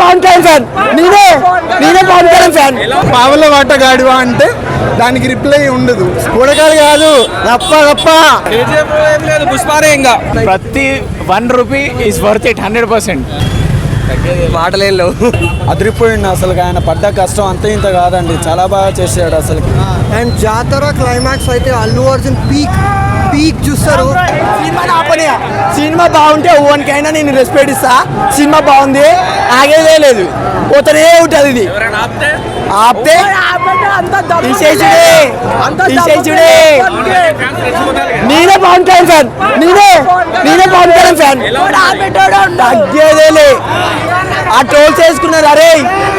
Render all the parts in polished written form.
Pawan Kalyan fan, నేనే Pawan Kalyan fan. పావల వాటగాడివా అంటే దానికి రిప్లై ఉండదు. కూడకాలు కాదు, రప్ప రప్ప. పుష్పారే ఇంకా ప్రతి ₹1 ఈజ్ వర్త్ ఇట్ 100%. మాటలేం లేవు. అదిరిపోయింది అసలు. ఆయన పడ్డ కష్టం అంతే ఇంత కాదండి, చాలా బాగా చేసాడు అసలు. అండ్ జాతర క్లైమాక్స్ అయితే అల్లు అర్జున్ పీక్ చూస్తారు. సినిమా బాగుంటే ఓవన్కైనా నేను రెస్పెక్ట్ ఇస్తా. సినిమా బాగుంది, ఆగేదే లేదు, పోతనే ఉంటుంది. ఇది ఆపితే తీసేచుడే. నేనే పవన్ కళ్యాణ్ ఫ్యాన్, నేనే పవన్ కళ్యాణ్ ఫ్యాన్. తగ్గేదేలే. ఆ ట్రోల్ చేసుకున్నారు. అరే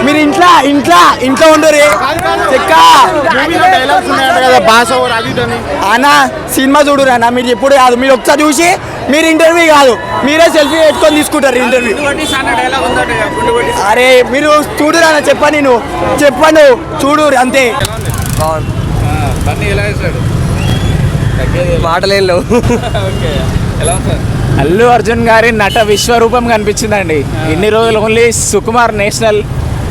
మీరు ఇంట్లో ఉండరు చెక్క అన్న. సినిమా చూడురు అన్న, మీరు ఎప్పుడు కాదు, మీరు ఒకసారి చూసి మీరు ఇంటర్వ్యూ కాదు, మీరే సెల్ఫీ పెట్టుకొని తీసుకుంటారు ఇంటర్వ్యూ. అరే మీరు చూడురు అన్న, చెప్పండి చూడు అంతే. మాటలేం లేవు. అల్లు అర్జున్ గారి నట విశ్వరూపం కనిపించిందండి. ఇన్ని రోజులు only Sukumar national,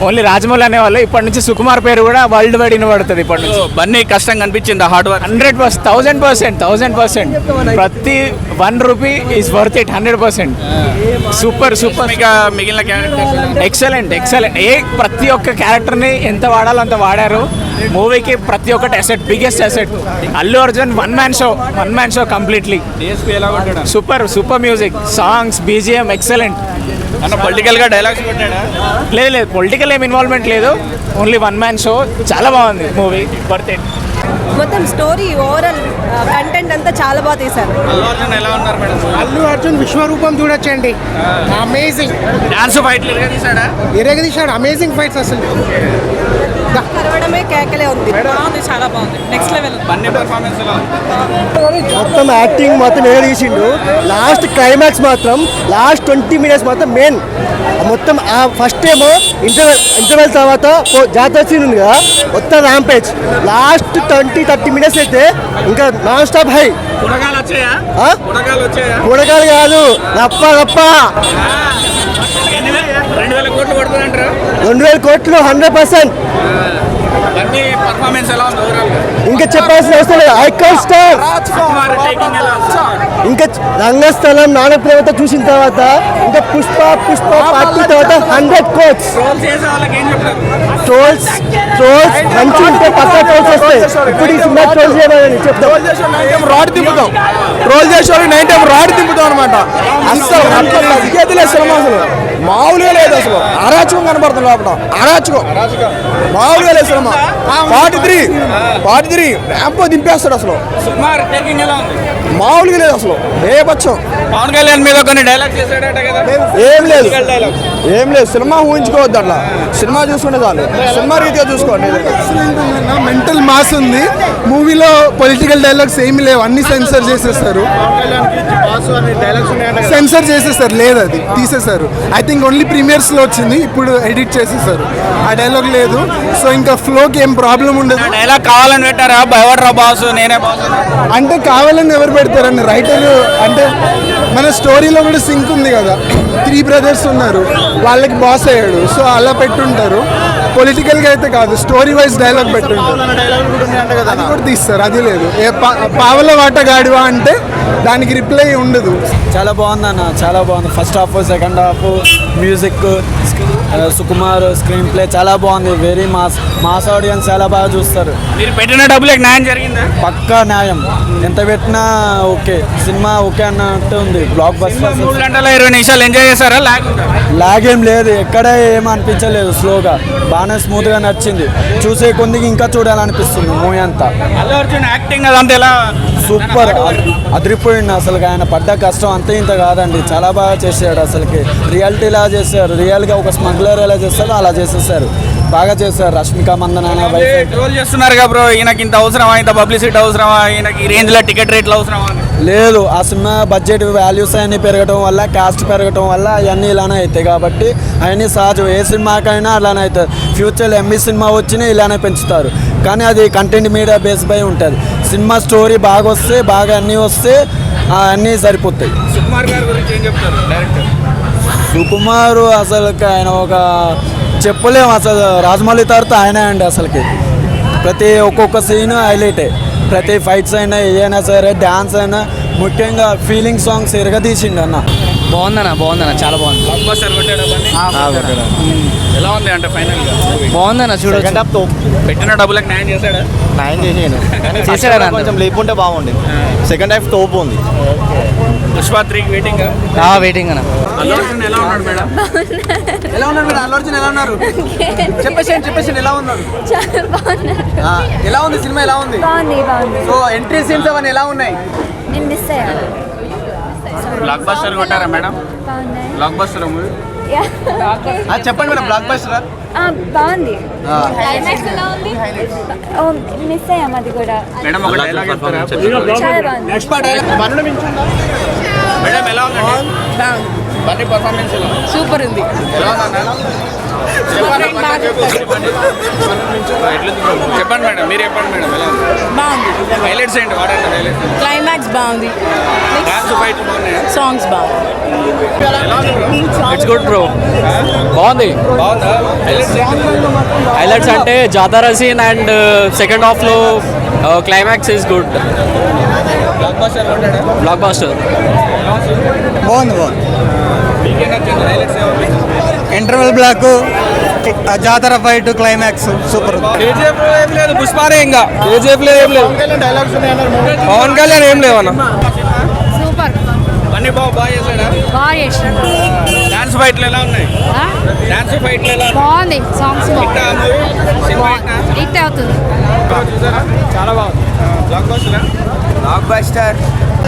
only Rajamouli అనేవాళ్ళు. ఇప్పటి నుంచి సుకుమార్ పేరు కూడా వరల్డ్ వైడ్ వినబడుతుంది. ఇప్పటి నుంచి బన్నీ కష్టం కనిపించింది, హార్డ్ వర్క్ 100%, 1000%. ప్రతి ₹1 ఈజ్ వర్త్ ఇట్ 100%. సూపర్. మిగిలిన క్యారెక్టర్స్ ఎక్సలెంట్. ప్రతి ఒక్క క్యారెక్టర్ని ఎంత వాడాలో అంత వాడారు. మూవీకి ప్రతి ఒక్కటి asset, biggest asset. Allu Arjun one man show completely. Super music, songs, BGM excellent. Political గా డైలాగ్స్ లేదు, పొలిటికల్ ఏం ఇన్వాల్వ్మెంట్ లేదు, ఓన్లీ వన్ మ్యాన్ షో. చాలా బాగుంది మూవీ, వర్త్ ఇట్. మొత్తం స్టోరీ ఓవరాల్ కంటెంట్ అంతా చాలా బాగా తీశారు. అల్లు అర్జున్ విశ్వరూపం చూడొచ్చండి. అమేజింగ్ డాన్స్ ఫైట్లు ఎరగదీశాడు. అమేజింగ్ ఫైట్స్ అసలు. కరవడమే కేకలే ఉంది. బాగుంది, చాలా బాగుంది, నెక్స్ట్ లెవెల్. బన్నీ పర్ఫార్మెన్స్ మొత్తం యాక్టింగ్ మొత్తం తీసిండు. లాస్ట్ క్లైమాక్స్ మాత్రం, లాస్ట్ 20 minutes మాత్రం మెయిన్. మొత్తం ఫస్ట్ ఏమో ఇంటర్వెల్ తర్వాత జాతర సీన్ ఉంది కదా, మొత్తం ర్యాంపేజ్. లాస్ట్ 20-30 minutes అయితే ఇంకా నాన్ స్టాప్ హై. కూడకాలు కాదు, రప్ప 2,000 కోట్లు 100%. ఇంకా చెప్పాల్సిన అవసరం లేదు. Icon star. ఇంకా రంగస్థలం, నానప్రేమతో చూసిన తర్వాత ఇంకా పుష్ప పార్టీ తర్వాత 100 కోట్స్. ట్రోల్స్ మంచి ఉంటే పక్కా ట్రోల్స్ వస్తాయి. ఇప్పుడు ఈ సినిమా ట్రోల్ చేయమని చెప్తాం. రాడ్ తిప్పుతాం, ట్రోల్ చేసేవాళ్ళు 9 time రాడ్ తిప్పుతాం అనమాట. అసలు సినిమా అసలు మామూలుగా లేదు. అసలు అరాచకం కనబడుతుంది లోపల, అరాచకం మామూలుగా లేదు. సినిమా 43 ర్యాంపో దింపేస్తాడు. అసలు మామూలుగా లేదు. అసలు బేబచ్చం. పవన్ కళ్యాణ్ మీద కొన్ని డైలాగ్స్ చేశాడట కదా. ఏం లేదు. సినిమా ఊహించుకోవద్దు, అట్లా సినిమా చూసుకునే చాలు. సినిమా రీతిగా చూసుకోండి. మెంటల్ మాస్ ఉంది మూవీలో. పొలిటికల్ డైలాగ్స్ ఏమి లేవు, అన్ని సెన్సర్ చేసేస్తారు. లేదు, అది తీసేశారు. ఐ థింక్ ఓన్లీ ప్రీమియర్స్ లో వచ్చింది, ఇప్పుడు ఎడిట్ చేసేసారు. ఆ డైలాగ్ లేదు. సో ఇంకా ఫ్లోకి ఏం ప్రాబ్లం ఉండదు. డైలాగ్ కావాలని పెట్టారా, భయపడరా బాస్ నేనే బాస్ అంటే కావాలని ఎవరు పెడతారండి? రైటర్ అంటే మన స్టోరీలో కూడా సింక్ ఉంది కదా. 3 brothers ఉన్నారు, వాళ్ళకి బాస్ అయ్యాడు. సో అలా పెట్టుంటారు. పొలిటికల్గా అయితే కాదు, స్టోరీ వైజ్ డైలాగ్ పెట్టుంటారు. అది కూడా తీస్తారు, అది లేదు. పావల వాటగాడివా అంటే దానికి రిప్లై ఉండదు. చాలా బాగుంది అన్న, చాలా బాగుంది. First half, second half, music, Sukumar screen play చాలా బాగుంది. వెరీ మాస్ ఆడియన్స్ చాలా బాగా చూస్తారు. మీరు పెట్టిన డబ్బులకు న్యాయం జరిగిందా? పక్కా న్యాయం. ఎంత పెట్టినా ఓకే, సినిమా ఓకే అన్నట్టు ఉంది. Block buster. 3 గంటల 20 నిమిషాలు ఎంజాయ్ చేశారా? లాగ్ ఏం లేదు, ఎక్కడ ఏం అనిపించలేదు. స్లోగా బాగానే స్మూత్ గా నచ్చింది. చూసే కొద్దిగా ఇంకా చూడాలనిపిస్తుంది మూవీ అంతా. అల్లు అర్జున్ యాక్టింగ్ అదంతా ఎలా? సూపర్, అదిరిపోయింది అసలు. ఆయన పడ్డ కష్టం అంతే ఇంత కాదండి, చాలా బాగా చేశాడు. అసలుకి రియాలిటీలా చేశారు. రియల్గా ఒక స్మగ్లర్ ఎలా చేస్తారో అలా చేసేసారు. బాగా చేశారు. రష్మిక మందన ట్రోల్ చేస్తున్నారు కదా బ్రో, ఈయనకి ఇంత అవసరమా, ఇంత పబ్లిసిటీ అవసరమా, ఈయనకి ఈ రేంజ్ లో టికెట్ రేట్లు అవసరమా? లేదు, ఆ సినిమా బడ్జెట్ వాల్యూస్ అన్ని పెరగడం వల్ల, కాస్ట్ పెరగడం వల్ల అవన్నీ ఇలానే అవుతాయి. కాబట్టి అవన్నీ సహజం. ఏ సినిమాకైనా అలానే అవుతుంది. ఫ్యూచర్లో ఎంబీ సినిమా వచ్చినా ఇలానే పెంచుతారు. కానీ అది కంటెంట్ మీద బేస్ పై ఉంటుంది. సినిమా స్టోరీ బాగా వస్తే, బాగా అన్నీ వస్తే అన్నీ సరిపోతాయి. సుకుమార్ గారి గురించి ఏం చెప్తారు డైరెక్టర్? సుకుమార్ అసలు ఆయన ఒక చెప్పలేము అసలు. రాజమౌళి తర్వాత ఆయనే అండి అసలుకి. ప్రతి ఒక్కొక్క సీన్ హైలైటే. ప్రతి ఫైట్స్ అయినా ఏదైనా సరే, డ్యాన్స్ అయినా, ముఖ్యంగా ఫీలింగ్ సాంగ్స్ ఎరగదీసిండు అన్న. బాగుందన్న చాలా బాగుంది. బ్లాక్ బస్టర్ కొట్టాడా బండి? ఎలా ఉంది అంటే ఫైనల్ గా బాగుందన్న చూడొచ్చు. పెట్టిన డబ్బులకు న్యాయం చేశాడా? చేశాడన్న. కొంచెం లేకుంటే బాగుంది. సెకండ్ హాఫ్ తోపు ఉంది. పుష్ప 3 వెయిటింగ్. వెయిటింగ్ అన్న. అల్లు అర్జున్ ఎలా ఉన్నాడు మేడం? ఎలా ఉన్నారు మీరు? అల్లు అర్జున్ ఎలా ఉన్నారు? చెప్పేసి ఎలా ఉన్నారు? ఎలా ఉంది సినిమా? ఎలా ఉంది? బాగుంది బాగుంది. సో ఎంట్రీ సీన్స్ అవన్నీ ఎలా ఉన్నాయి? నేను మిస్ అయ్యాను. బ్లాక్ బస్టర్ కొట్టారా మేడం? బాగున్నాయి. బ్లాక్ బస్టర్ మూవీ చెప్పండి మేడం. బ్లాక్ బస్టర్ బాగుంది. క్లైమాక్స్ ఎలా ఉంది? మిస్ అయ్యాం అది కూడా. మేడం ఒక డైలాగ్ చెప్తారా? చాలా బాగుంది. మేడం ఎలా ఉందండి? బండి పర్ఫార్మెన్స్ ఎలా ఉంది? సూపర్ ఉంది. ఎలా ఉందన్న? చెప్పండి మేడం, మీరు చెప్పండి మేడం ఎలా ఉంది? బాగుంది. హైలైట్స్ ఏంటి? వాడండి హైలైట్స్. క్లైమాక్స్ బాగుంది. డాన్స్ ఫైట్ బాగున్నాయి. సాంగ్స్ బాగుంది. ఎలా ఉంది bro? It's good bro. బాగుంది. బాగుందా? హైలైట్స్ ఏంటి? హైలైట్స్ అంటే జాతర సీన్ అండ్ సెకండ్ హాఫ్ లో climax is good. Blockbuster కొట్టాడా? Blockbuster. బాగుంది. మీకేం నచ్చింది? హైలైట్స్ ఏముంది? ఇంటర్వెల్ బ్లాక్, జాతర ఫైట్, క్లైమాక్స్ సూపర్. కేజీఎఫ్ ఏం లేదు, పుష్పానే ఇంకా. కేజీఎఫ్ లేదు, ఏం లేదు. పవన్ కళ్యాణ్ ఏం లేవు అన్న. సూపర్. అన్ని బాగా చేశాడా? బాగా చేసినాడు. డాన్స్ ఫైట్లు ఎలా ఉన్నాయి? డాన్స్ ఫైట్లు ఎలా ఉన్నాయి? బాగుంది. సాంగ్స్ హిట్ ఆ మూవీ? సినిమా హిట్టా? హిట్ అవుతుంది. చూసారా? చాలా బాగుంది. Block buster. Block buster.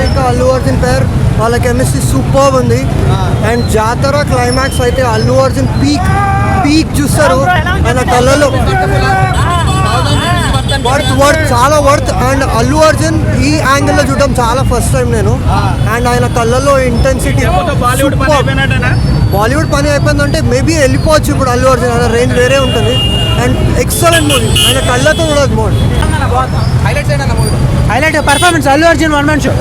ఇంకా అల్లు అర్జున్ పేరు వాళ్ళ కెమిస్ట్రీ సూపర్ ఉంది. అండ్ జాతర క్లైమాక్స్ అయితే అల్లు అర్జున్ పీక్ చూస్తారు. ఆయన కళ్ళలో వర్త్ చాలా వర్త్. అండ్ అల్లు అర్జున్ ఈ యాంగిల్లో చూడడం చాలా ఫస్ట్ టైం నేను. అండ్ ఆయన కళ్ళల్లో ఇంటెన్సిటీ. బాలీవుడ్ పని అయిపోయినట్టేనా? బాలీవుడ్ పని అయిపోయిందంటే మేబీ వెళ్ళిపోవచ్చు ఇప్పుడు అల్లు అర్జున్. ఆయన రేంజ్ వేరే ఉంటుంది. And excellent movie. ఆయన కళ్ళతో చూడదు movie. Highlight performance Allu Arjun one man show.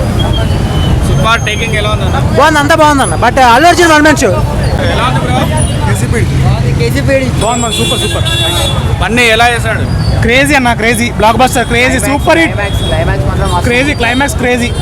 Super taking ఎలా ఉందన్న? బాగుంది, అంతా బాగుందన్న. But Allu Arjun one man show. ఎలా ఉంది బ్రో? బాగుంది, సూపర్ సూపర్. బన్నీ ఎలా చేశాడు? క్రేజీ అన్న, crazy. Block buster crazy, super hit. Crazy climax crazy.